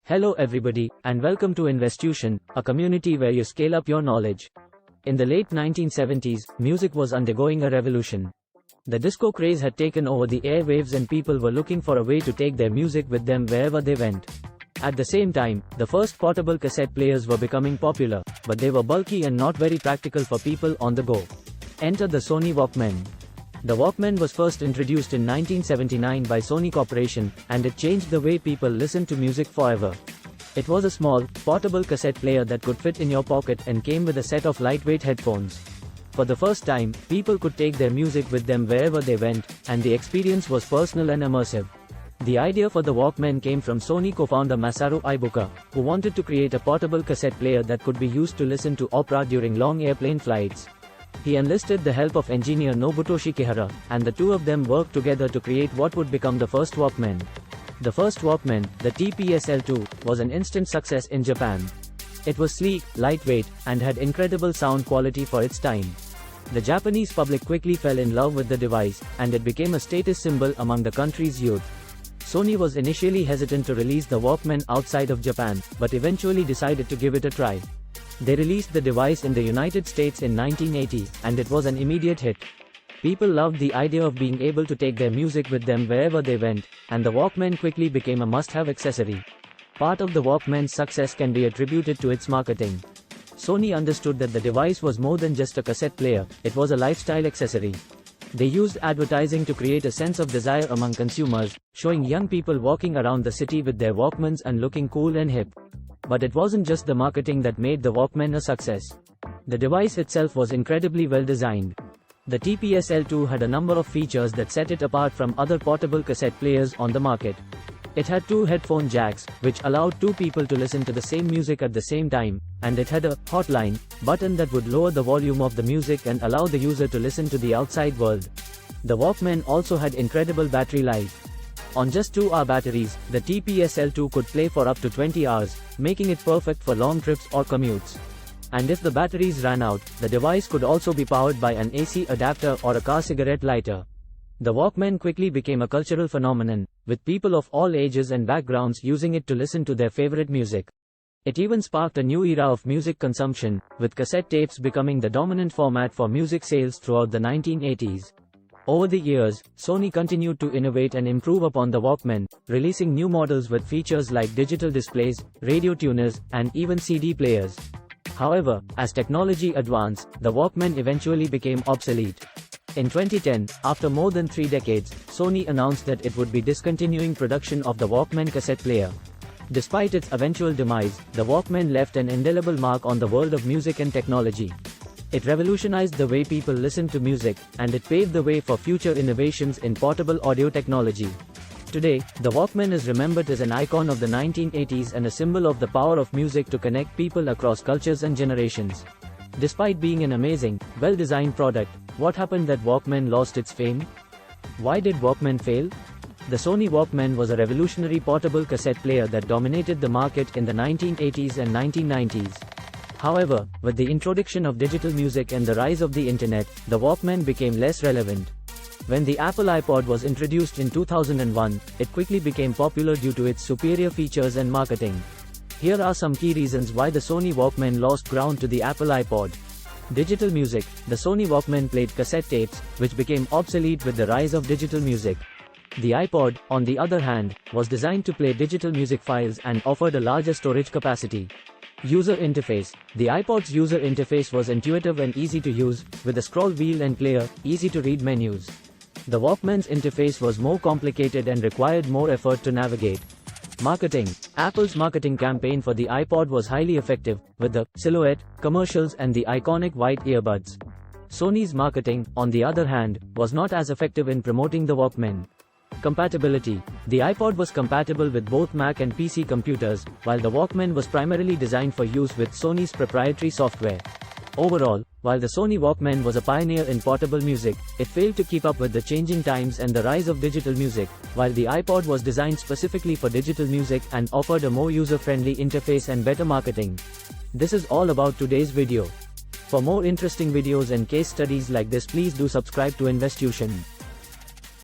Hello everybody, and welcome to Investuition, a community where you scale up your knowledge. In the late 1970s, music was undergoing a revolution. The disco craze had taken over the airwaves and people were looking for a way to take their music with them wherever they went. At the same time, the first portable cassette players were becoming popular, but they were bulky and not very practical for people on the go. Enter the Sony Walkman. The Walkman was first introduced in 1979 by Sony Corporation, and it changed the way people listened to music forever. It was a small, portable cassette player that could fit in your pocket and came with a set of lightweight headphones. For the first time, people could take their music with them wherever they went, and the experience was personal and immersive. The idea for the Walkman came from Sony co-founder Masaru Ibuka, who wanted to create a portable cassette player that could be used to listen to opera during long airplane flights. He enlisted the help of engineer Nobutoshi Kihara, and the two of them worked together to create what would become the first Walkman. The first Walkman, the TPSL-2, was an instant success in Japan. It was sleek, lightweight, and had incredible sound quality for its time. The Japanese public quickly fell in love with the device, and it became a status symbol among the country's youth. Sony was initially hesitant to release the Walkman outside of Japan, but eventually decided to give it a try. They released the device in the United States in 1980, and it was an immediate hit. People loved the idea of being able to take their music with them wherever they went, and the Walkman quickly became a must-have accessory. Part of the Walkman's success can be attributed to its marketing. Sony understood that the device was more than just a cassette player, it was a lifestyle accessory. They used advertising to create a sense of desire among consumers, showing young people walking around the city with their Walkmans and looking cool and hip. But it wasn't just the marketing that made the Walkman a success. The device itself was incredibly well designed. The TPSL-2 had a number of features that set it apart from other portable cassette players on the market. It had two headphone jacks, which allowed two people to listen to the same music at the same time, and it had a hotline button that would lower the volume of the music and allow the user to listen to the outside world. The Walkman also had incredible battery life. On just 2-hour batteries, the TPSL-2 could play for up to 20 hours, making it perfect for long trips or commutes. And if the batteries ran out, the device could also be powered by an AC adapter or a car cigarette lighter. The Walkman quickly became a cultural phenomenon, with people of all ages and backgrounds using it to listen to their favorite music. It even sparked a new era of music consumption, with cassette tapes becoming the dominant format for music sales throughout the 1980s. Over the years, Sony continued to innovate and improve upon the Walkman, releasing new models with features like digital displays, radio tuners, and even CD players. However, as technology advanced, the Walkman eventually became obsolete. In 2010, after more than 3 decades, Sony announced that it would be discontinuing production of the Walkman cassette player. Despite its eventual demise, the Walkman left an indelible mark on the world of music and technology. It revolutionized the way people listen to music, and it paved the way for future innovations in portable audio technology. Today, the Walkman is remembered as an icon of the 1980s and a symbol of the power of music to connect people across cultures and generations. Despite being an amazing, well-designed product, what happened that Walkman lost its fame? Why did Walkman fail? The Sony Walkman was a revolutionary portable cassette player that dominated the market in the 1980s and 1990s. However, with the introduction of digital music and the rise of the internet, the Walkman became less relevant. When the Apple iPod was introduced in 2001, it quickly became popular due to its superior features and marketing. Here are some key reasons why the Sony Walkman lost ground to the Apple iPod. Digital music. The Sony Walkman played cassette tapes, which became obsolete with the rise of digital music. The iPod, on the other hand, was designed to play digital music files and offered a larger storage capacity. User interface. The iPod's user interface was intuitive and easy to use, with a scroll wheel and player, easy to read menus. The Walkman's interface was more complicated and required more effort to navigate. Marketing. Apple's marketing campaign for the iPod was highly effective, with the silhouette, commercials and the iconic white earbuds. Sony's marketing, on the other hand, was not as effective in promoting the Walkman. Compatibility. The iPod was compatible with both Mac and PC computers, while the Walkman was primarily designed for use with Sony's proprietary software. Overall, while the Sony Walkman was a pioneer in portable music, it failed to keep up with the changing times and the rise of digital music, while the iPod was designed specifically for digital music and offered a more user-friendly interface and better marketing. This is all about today's video. For more interesting videos and case studies like this, please do subscribe to Investuition.